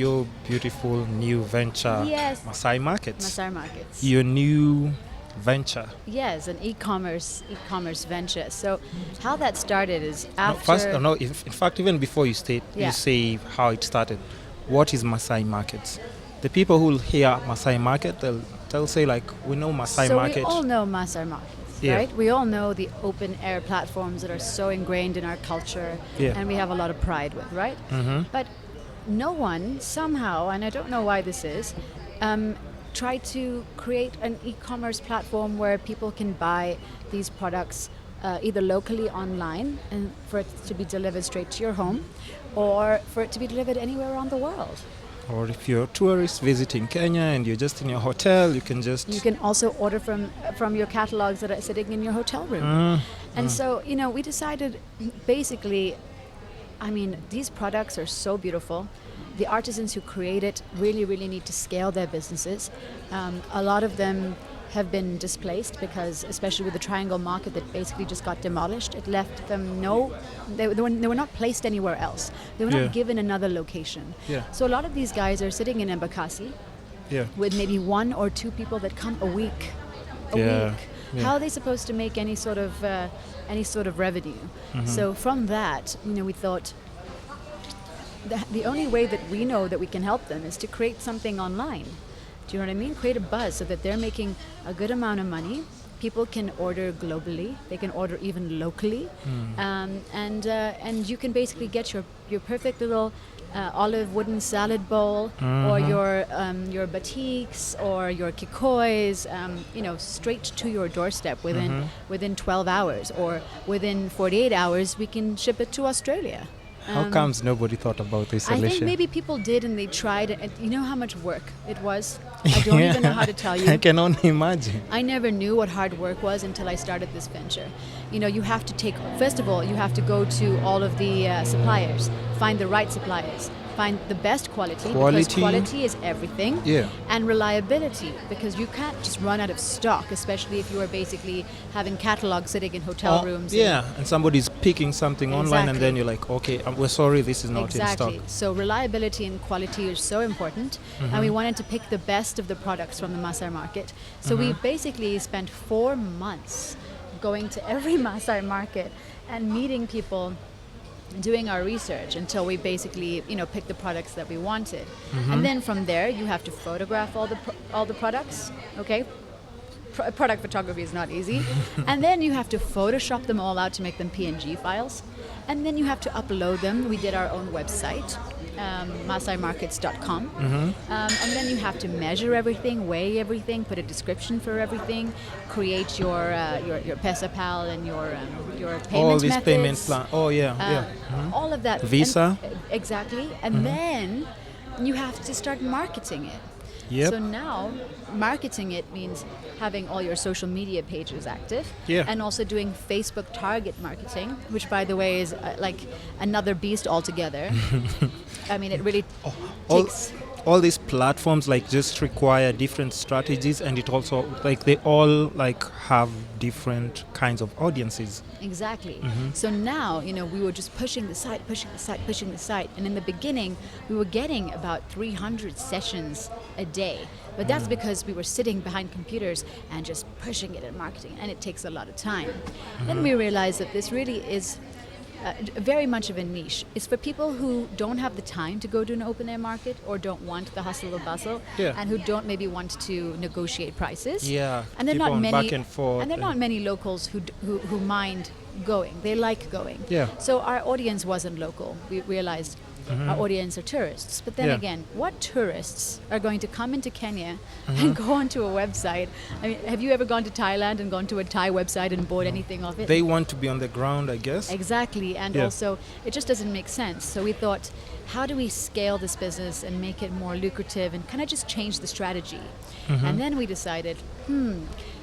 Your beautiful new venture, Yes, MaasaiMarkets. MaasaiMarkets. Your new venture. Yes, an e-commerce venture. So how that started is No, after. first, no, in fact, even before you Yeah. say how it started, what is MaasaiMarkets? The people who will hear Maasai Market, they'll say like, we know Maasai So Market. we all know MaasaiMarkets, Yeah. right? We all know the open air platforms that are so ingrained in our culture, Yeah. and we have a lot of pride with, right? Mm-hmm. But no one somehow, and I don't know why this is, tried to create an e-commerce platform where people can buy these products either locally online and for it to be delivered straight to your home, or for it to be delivered anywhere around the world. Or if you're a tourist visiting Kenya and you're just in your hotel, you can just... You can also order from your catalogs that are sitting in your hotel room. And so, we decided basically, these products are so beautiful. The artisans who create it really, really need to scale their businesses. A lot of them have been displaced because, especially with the Triangle Market that basically just got demolished, it left them they were not placed anywhere else. They were Yeah. not given another location. Yeah. So a lot of these guys are sitting in Embakasi Yeah. with maybe one or two people that come a week. Yeah. Yeah. How are they supposed to make any sort of revenue? So from that, we thought the only way that we know that we can help them is to create something online. Do you know what I mean? Create a buzz so that they're making a good amount of money. People can order globally. They can order even locally, and you can basically get your perfect little olive wooden salad bowl, or your batiks or your kikois, straight to your doorstep within 12 hours, or within 48 hours. We can ship it to Australia. How comes nobody thought about this, I Alisha? think maybe people did and they tried it. And you know how much work it was? I don't even know how to tell you. I can only imagine. I never knew what hard work was until I started this venture. You have to first of all, you have to go to all of the suppliers, find the right suppliers, find the best quality, because quality is everything. Yeah. And reliability, because you can't just run out of stock, especially if you are basically having catalogs sitting in hotel rooms. Yeah, and somebody's picking something online and Exactly. then you're like, okay, we're sorry, this is not Exactly. in stock. So reliability and quality is so important, and we wanted to pick the best of the products from the Maasai Market. So we basically spent 4 months going to every Maasai Market and meeting people, doing our research until we basically picked the products that we wanted. And then from there you have to photograph all the products. Okay. Product photography is not easy. And then you have to Photoshop them all out to make them PNG files. And then you have to upload them. We did our own website, MaasaiMarkets.com. And then you have to measure everything, weigh everything, put a description for everything, create your PesaPal and your payment All these methods. payment plan. Oh, yeah. All of that. Visa. Exactly. And then you have to start marketing it. Yep. So now, marketing it means having all your social media pages active, Yeah. and also doing Facebook target marketing, which, by the way, is like another beast altogether. It really takes... All these platforms just require different strategies, and it also they all have different kinds of audiences. Exactly. So now, we were just pushing the site. And in the beginning, we were getting about 300 sessions a day. But that's because we were sitting behind computers and just pushing it and marketing, and it takes a lot of time. Then we realized that this really is very much of a niche. It's for people who don't have the time to go to an open air market, or don't want the hustle and bustle, Yeah. and who don't maybe want to negotiate prices. Yeah, And there are keep not on many, back and forth there are not many locals who mind going. They like going. Yeah. So our audience wasn't local. We realized our audience are tourists. But then Yeah. again, what tourists are going to come into Kenya and go onto a website? Have you ever gone to Thailand and gone to a Thai website and bought anything off it? They want to be on the ground, I guess. Exactly, and Yeah. also it just doesn't make sense. So we thought, how do we scale this business and make it more lucrative, and kind of just change the strategy? And then we decided,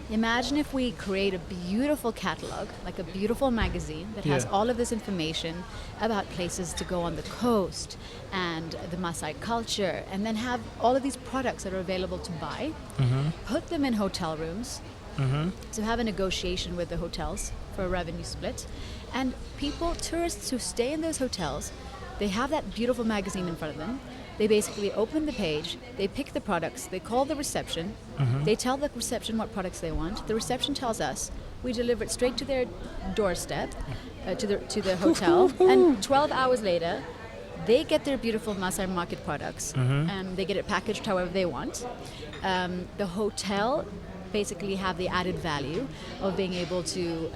imagine if we create a beautiful catalog, like a beautiful magazine that has Yeah. all of this information about places to go on the coast and the Maasai culture, and then have all of these products that are available to buy, put them in hotel rooms, to have a negotiation with the hotels for a revenue split. And tourists who stay in those hotels, they have that beautiful magazine in front of them. They basically open the page, they pick the products, they call the reception, they tell the reception what products they want. The reception tells us, we deliver it straight to their doorstep, to the hotel, and 12 hours later, they get their beautiful Maasai Market products, and they get it packaged however they want. The hotel basically have the added value of being able to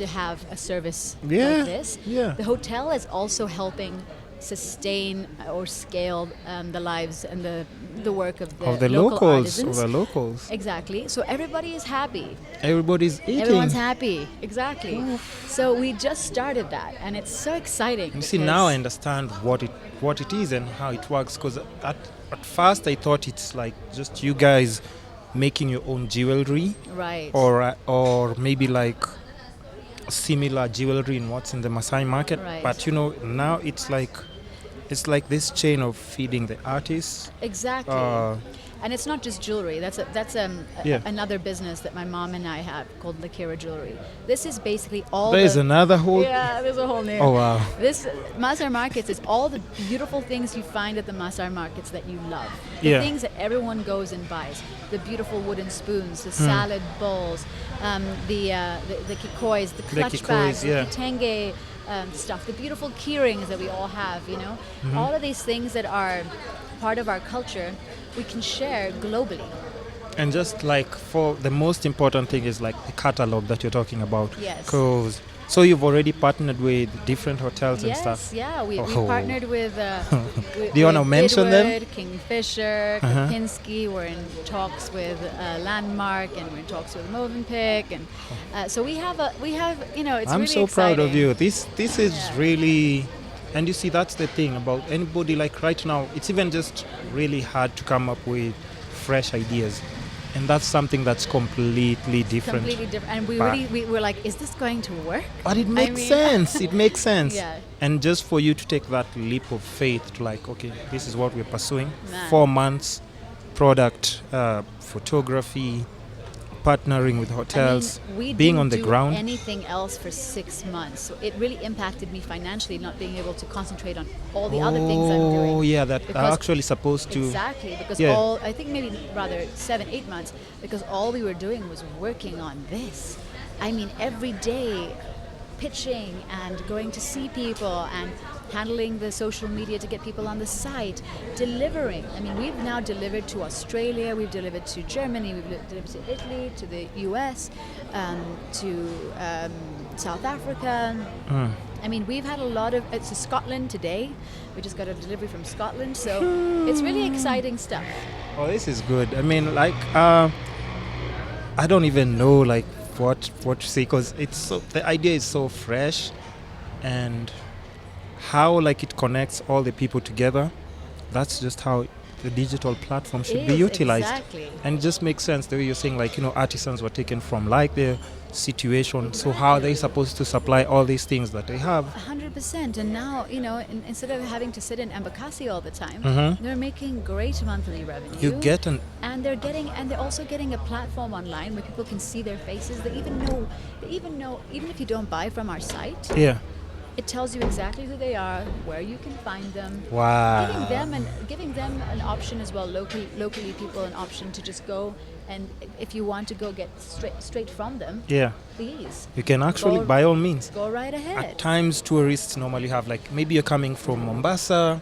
have a service like this. Yeah. The hotel is also helping sustain or scale the lives and the work of the local artisans. Of the locals. Exactly. So everybody is happy. Everybody's eating. Everyone's happy. Exactly. So we just started that, and it's so exciting. You see, now I understand what it is and how it works. Because at first I thought it's like just you guys making your own jewelry, right? Or maybe like similar jewelry in what's in the Maasai market. Right. But now it's like this chain of feeding the artists. Exactly. And it's not just jewelry. That's another business that my mom and I have called Lakira Jewelry. This is basically all. There's another whole. Yeah, there's a whole name. Oh wow. This MaasaiMarkets is all the beautiful things you find at the MaasaiMarkets that you love. The things that everyone goes and buys. The beautiful wooden spoons, the salad bowls, the kikois, the clutch bags, the kitenge stuff, the beautiful key rings that we all have. All of these things that are part of our culture, we can share globally. And just like for the most important thing is like the catalog that you're talking about. Yes. So you've already partnered with different hotels and stuff. Yes, yeah. We partnered with. Do you want to mention them? Kingfisher, Kapinski. We're in talks with Landmark, and we're in talks with Movenpick, and so we have. It's I'm really so exciting. proud of you. This is really. And you see, that's the thing about anybody. Like right now, it's even just really hard to come up with fresh ideas, and that's something that's completely different. Completely different, and we were like, "Is this going to work?" But it makes sense. It makes sense. Yeah. And just for you to take that leap of faith to like, okay, this is what we're pursuing. Man. 4 months, product, photography, partnering with hotels, we being didn't on the do ground. anything else for 6 months, so it really impacted me financially, not being able to concentrate on all the other things I'm doing. Oh yeah, that are Because- actually supposed to. Exactly, because I think maybe rather 7-8 months, because all we were doing was working on this. I mean, every day pitching and going to see people and handling the social media to get people on the site, delivering. I mean, we've now delivered to Australia, we've delivered to Germany, we've delivered to Italy, to the US, to South Africa. I mean, we've had a lot of, it's to Scotland today. We just got a delivery from Scotland, so it's really exciting stuff. Oh, this is good. I mean, like, I don't even know like what to say, because the idea is so fresh, and how like it connects all the people together. That's just how the digital platform should be utilized. Exactly. And it just makes sense the way you're saying, like, artisans were taken from like their situation. So how are they supposed to supply all these things that they have? 100%. And now, instead of having to sit in Embakasi all the time, they're making great monthly revenue. You get and they're also getting a platform online where people can see their faces. They even know, even if you don't buy from our site, it tells you exactly who they are, where you can find them. Wow. Giving them an option as well, locally people an option to just go, and if you want to go get straight from them, please. You can actually, by all means. Go right ahead. At times, tourists normally have, like, maybe you're coming from Mombasa,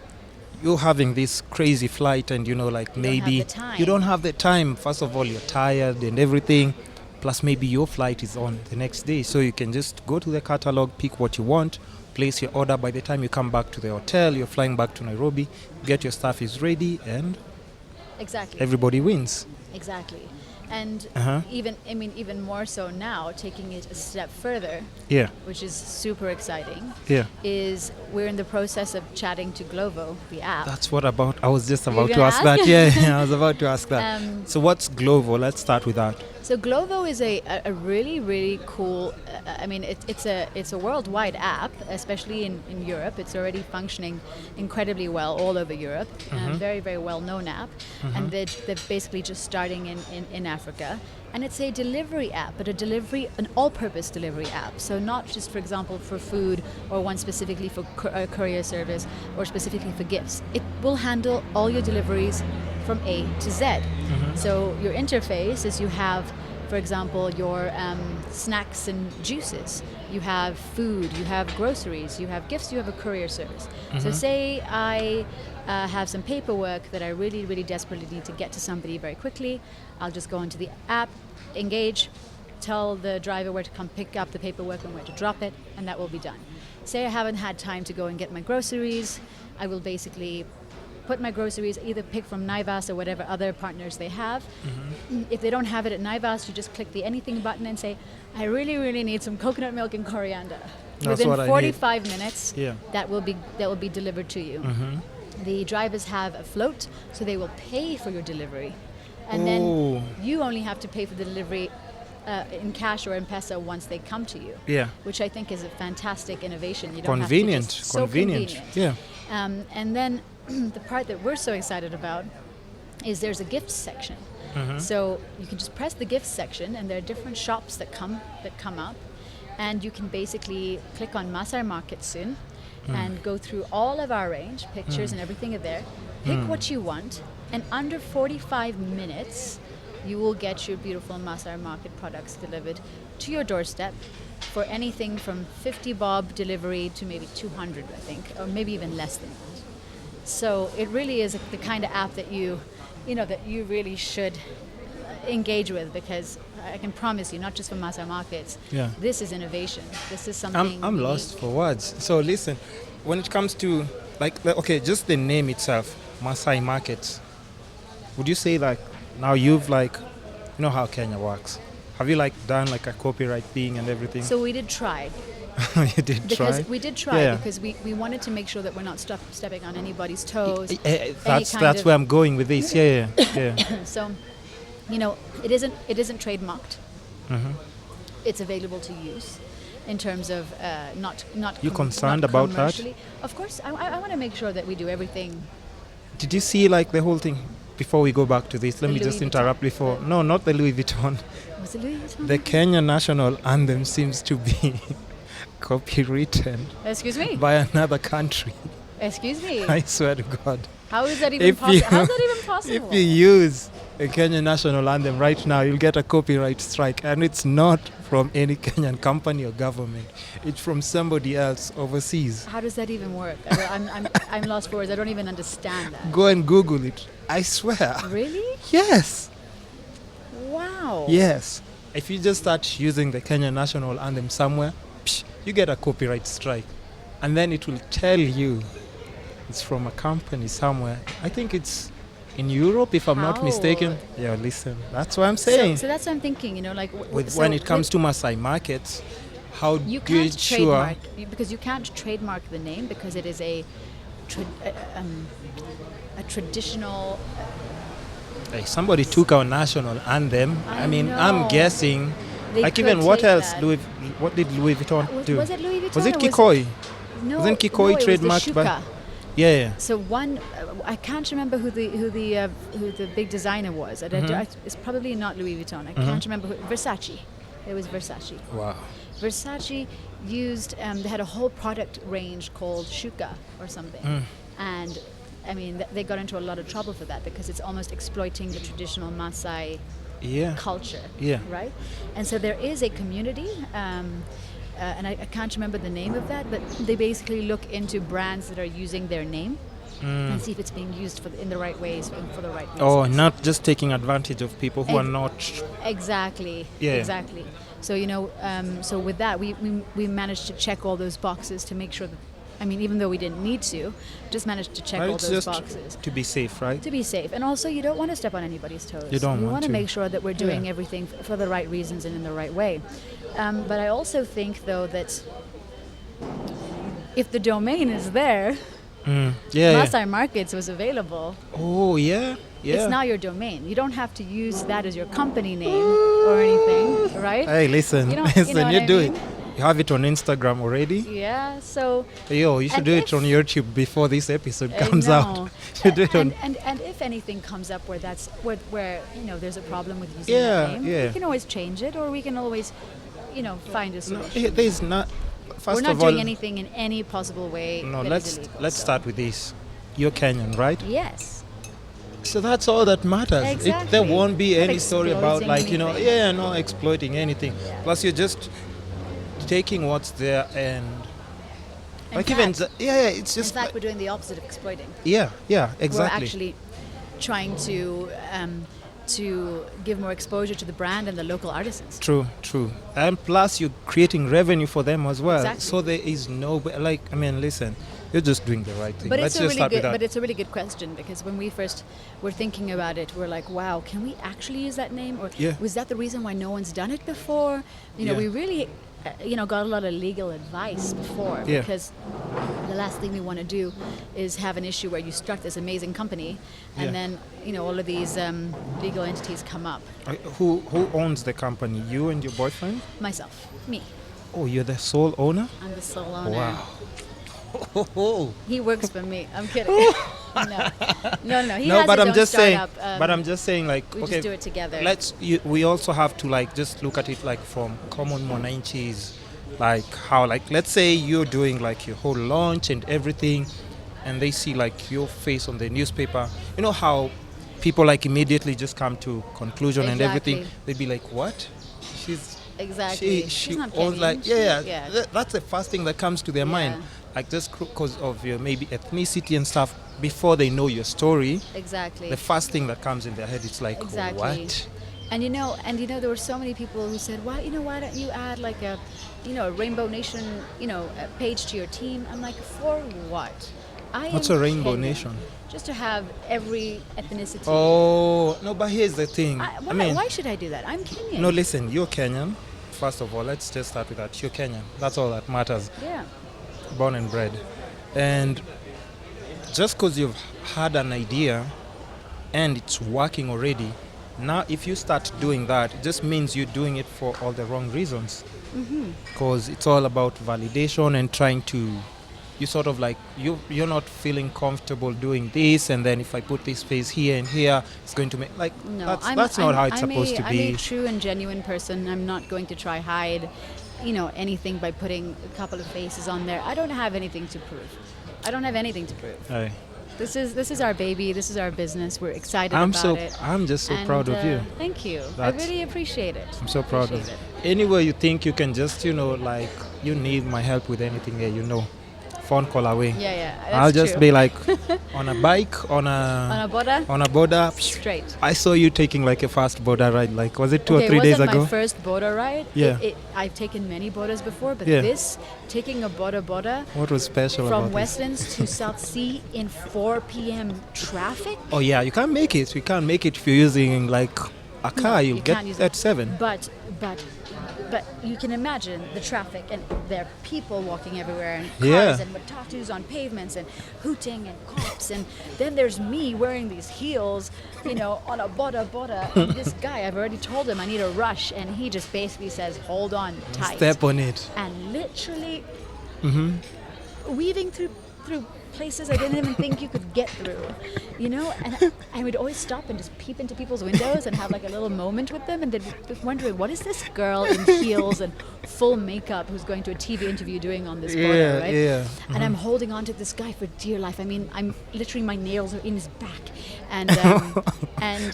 you're having this crazy flight, and maybe you don't have the time. First of all, you're tired and everything. Plus, maybe your flight is on the next day, so you can just go to the catalog, pick what you want, place your order. By the time you come back to the hotel, you're flying back to Nairobi, get your stuff is ready, and everybody wins. Exactly. And even more so now, taking it a step further, which is super exciting, is we're in the process of chatting to Glovo, the app. I was just about to ask that. I was about to ask that. So what's Glovo? Let's start with that. So Glovo is a really, really cool, it's a worldwide app, especially in Europe. It's already functioning incredibly well all over Europe. Very, very well-known app. And they're basically just starting in Africa. And it's a delivery app, but an all-purpose delivery app. So not just, for example, for food or one specifically for courier service or specifically for gifts. It will handle all your deliveries from A to Z. So your interface is you have, for example, your snacks and juices. You have food, you have groceries, you have gifts, you have a courier service. So say I have some paperwork that I really, really desperately need to get to somebody very quickly. I'll just go into the app, engage, tell the driver where to come pick up the paperwork and where to drop it, and that will be done. Say I haven't had time to go and get my groceries, I will basically put my groceries, either pick from Naivas or whatever other partners they have. If they don't have it at Naivas, you just click the anything button and say, I really, really need some coconut milk and coriander. That's Within 45 minutes, Yeah. that will be delivered to you. The drivers have a float, so they will pay for your delivery. And then you only have to pay for the delivery in cash or in M-Pesa once they come to you. Yeah. Which I think is a fantastic innovation. You don't Convenient. have to just, so convenient. Yeah. And then the part that we're so excited about is there's a gifts section. So you can just press the gifts section, and there are different shops that come up, and you can basically click on MaasaiMarkets soon and go through all of our range, pictures and everything are there. Pick what you want, and under 45 minutes, you will get your beautiful Maasai Market products delivered to your doorstep for anything from 50 bob delivery to maybe 200, I think, or maybe even less than that. So it really is the kind of app that you really should engage with, because I can promise you, not just for Maasai Markets, this is innovation. This is something. I'm lost for words. So listen, when it comes to just the name itself, Maasai Markets, would you say now you've you know how Kenya works? Have you done a copyright thing and everything? So we did try. You did because try? We did try because we wanted to make sure that we're not stepping on anybody's toes. That's where I'm going with this. Yeah. So, it isn't trademarked. It's available to use in terms of not. You concerned about that? Of course, I want to make sure that we do everything. Did you see the whole thing? Before we go back to this, let me just interrupt before. No, not the Louis Vuitton. Was it Louis Vuitton? The Kenyan national anthem seems to be copywritten. Excuse me? By another country. Excuse me? I swear to God. How is that even possible? How is that even possible? If you use a Kenyan national anthem right now, you'll get a copyright strike. And it's not from any Kenyan company or government. It's from somebody else overseas. How does that even work? I'm lost for words. I don't even understand that. Go and Google it. I swear. Really? Yes. Wow. Yes. If you just start using the Kenyan national anthem somewhere, you get a copyright strike. And then it will tell you it's from a company somewhere. I think it's in Europe, if I'm not mistaken. Yeah, listen. That's what I'm saying. So that's what I'm thinking, when it comes to Maasai Markets, how you do you can't trademark, because you can't trademark the name, because it is a traditional. Hey, somebody took our national anthem. I mean, know. I'm guessing. They what else? That. What did Louis Vuitton do? Was it Louis Vuitton? Was it Kikoi? No, Wasn't Kikoi trademarked by? Yeah. So I can't remember who the big designer was. It's probably not Louis Vuitton. I can't remember Versace. It was Versace. Wow. Versace used. They had a whole product range called Shuka or something, and I mean they got into a lot of trouble for that, because it's almost exploiting the traditional Maasai culture. Yeah. Right. And so there is a community. And I can't remember the name of that, but they basically look into brands that are using their name and see if it's being used in the right ways and for the right reasons. Oh, not just taking advantage of people who are not. Exactly. Yeah. Exactly. So so with that, we managed to check all those boxes to make sure that. I mean, even though we didn't need to, just managed to check all those boxes. To be safe, right? To be safe. And also, you don't want to step on anybody's toes. You don't want to. You want to make sure that we're doing everything for the right reasons and in the right way. But I also think, though, that if the domain is there, Yeah. MaasaiMarkets was available. Oh, yeah. Yeah. It's now your domain. You don't have to use that as your company name or anything, right? Hey, listen. You know Listen, what you I do mean? it. You have it on Instagram already. Yeah, so Yo, you should And do it if- on YouTube before this episode I comes know. out. You do it on. and if anything comes up where that's where there's a problem with using Yeah, that name, yeah. we can always change it, or we can always find a No, solution. there's not. First We're not of all, doing anything in any possible way. no. that Let's is illegal, let's so. start with this. You're Kenyan, right? Yes. So that's all that matters. Exactly. There won't be Not any story about exploiting anything. no exploiting anything. Yeah. Plus, you're just taking what's there and In like fact- it's In just fact, we're doing the opposite of exploiting. yeah, exactly. We're actually trying to give more exposure to the brand and the local artisans. True. And plus, you're creating revenue for them as well. Exactly. So there is no listen, you're just doing the right thing. But Let's it's a just really start with good. that. But it's a really good question, because when we first were thinking about it, we're like, "Wow, can we actually use that name? Or Yeah. was that the reason why no one's done it before?" Yeah. We really, got a lot of legal advice before, Yeah. because the last thing we want to do is have an issue where you start this amazing company, and Yeah. then all of these legal entities come up. Who owns the company? You and your boyfriend? Myself, me, Oh, you're the sole owner? I'm the sole owner. Wow. Oh. He works for me. I'm kidding. No. He No, has but his I'm own just saying. startup, But I'm just saying, like, we okay, just do it together. we also have to just look at it from common mwananchi's, like how let's say you're doing your whole launch and everything, and they see your face on the newspaper. You know how people immediately just come to conclusion and everything. Exactly. They'd be like, what? She's Exactly. she She's not owns Kenyan. yeah. That's the first thing that comes to their mind. Just because of your maybe ethnicity and stuff, before they know your story, Exactly. the first thing that comes in their head is like, Exactly. what? And there were so many people who said, why don't you add a Rainbow Nation, a page to your team? I'm like, for what? What's am a Rainbow Kenyan. Nation? Just to have every ethnicity. Oh, no, but here's the thing. Why should I do that? I'm Kenyan. No, listen, you're Kenyan. First of all, let's just start with that. You're Kenyan. That's all that matters. Yeah. Born and bred. And just because you've had an idea and it's working already, now if you start doing that, it just means you're doing it for all the wrong reasons. Because it's all about validation and trying to, you sort of you're not feeling comfortable doing this, and then if I put this face here and here, it's going to make No, that's not how it's supposed to I'm be. a true and genuine person. I'm not going to try hide, anything by putting a couple of faces on there. I don't have anything to prove. Aye. This is our baby. This is our business. We're excited about it. I'm just so And, proud of you. Thank you. I That's- really appreciate it. I'm so proud of Appreciate you. Anywhere you think you can just, you need my help with anything here, phone call away. Yeah, that's I'll just true. be on a bike, on on a border. a border. Straight. I saw you taking a fast border ride. Was it 2 or 3 it days wasn't ago? my first border ride. Yeah. I've taken many borders before, but Yeah. this, taking a border What was special from about this? Westlands to South Sea in 4 p.m. traffic. Oh yeah, you can't make it. You can't make it if you're using a car. You'll you get can't use at it. 7. But you can imagine the traffic, and there are people walking everywhere, and cars Yeah. and matatus on pavements, and hooting and cops, and then there's me wearing these heels, on a border. And this guy, I've already told him I need a rush, and he just basically says, "Hold on tight." Step on it. And literally weaving through places I didn't even think you could get through, and I would always stop and just peep into people's windows and have a little moment with them, and they'd be wondering, what is this girl in heels and full makeup who's going to a TV interview doing on this border, right? Yeah. And I'm holding on to this guy for dear life. I mean, I'm literally, my nails are in his back, and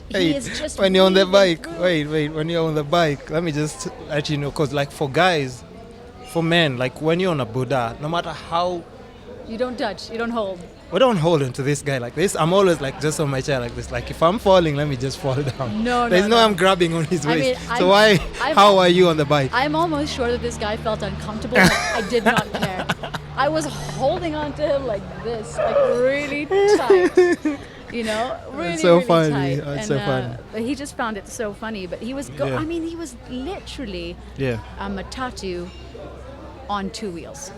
he is just when you're on the weaving bike. through. Wait. When you're on the bike, let me just let you know, because for guys, for men, when you're on a Buddha, no matter how. You don't touch, you don't hold. We don't hold on to this guy like this. I'm always just on my chair like this. If I'm falling, let me just fall down. No, There's no. I'm grabbing on his I mean, waist. So how are you on the bike? I'm almost sure that this guy felt uncomfortable, but I did not care. I was holding on to him like this, really tight. Really, so really funny. tight. That's so funny. But he just found it so funny. But he was, Yeah. he was literally Yeah. a matatu on 2 wheels.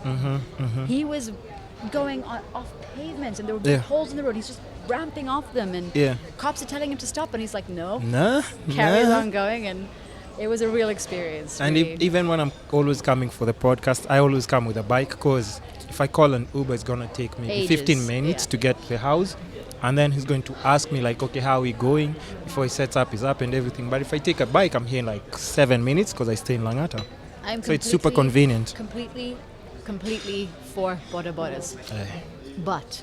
He was going off pavements, and there were big holes in the road. He's just ramping off them, and cops are telling him to stop, and he's like, no, carries on going, and it was a real experience. And really. Even when I'm always coming for the podcast, I always come with a bike, because if I call an Uber, it's going to take me Ages. 15 minutes to get to the house. And then he's going to ask me like, okay, how are we going? Before he sets up his app and everything. But if I take a bike, I'm here in like 7 minutes, because I stay in Langata. So it's super convenient. Completely for boda bodas. But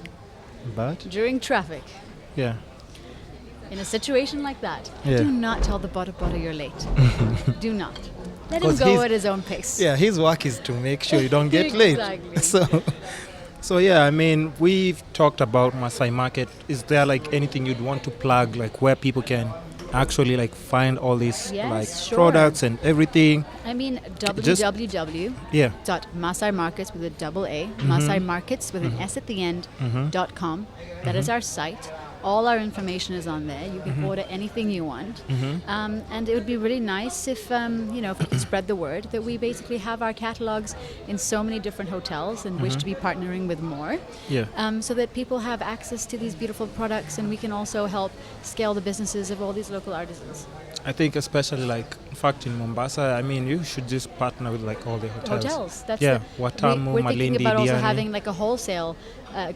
during traffic, in a situation like that, do not tell the boda boda you're late. Do not. Let him go at his own pace. Yeah, his work is to make sure you don't get late. So yeah, I mean, we've talked about Maasai Market. Is there like anything you'd want to plug, like where people can actually like find all these products and everything? I mean, www.MaasaiMarkets with a double A, MaasaiMarkets with an S at the end, .com. That is our site. All our information is on there. You can order anything you want. And it would be really nice if, if we could spread the word that we basically have our catalogs in so many different hotels and wish to be partnering with more. So that people have access to these beautiful products, and we can also help scale the businesses of all these local artisans. I think especially like, in fact, in Mombasa, I mean, you should just partner with like all the hotels. That's Watamu, we're Malindi, thinking about also Diani. having like a wholesale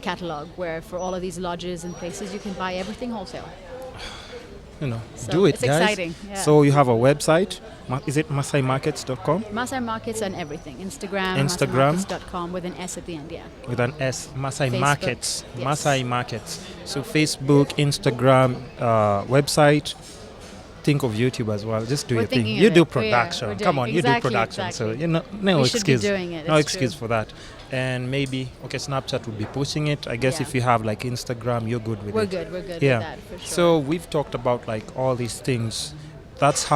catalog where for all of these lodges and places you can buy everything wholesale. So do it, it's guys. Exciting. Yeah. So you have a website. Is it MaasaiMarkets.com? MaasaiMarkets and everything. Instagram. MaasaiMarkets.com with an S at the end, With an S. Maasai Facebook. Markets. Yes. Maasai Markets. So Facebook, Instagram, website. Think of YouTube as well. Just do your thing. You do production. Come on, you do production. Exactly. So no we excuse. Should be doing it. No excuse for that. And maybe Snapchat would be pushing it. I guess if you have like Instagram, you're good with it. We're good with that for sure. So we've talked about like all these things. That's how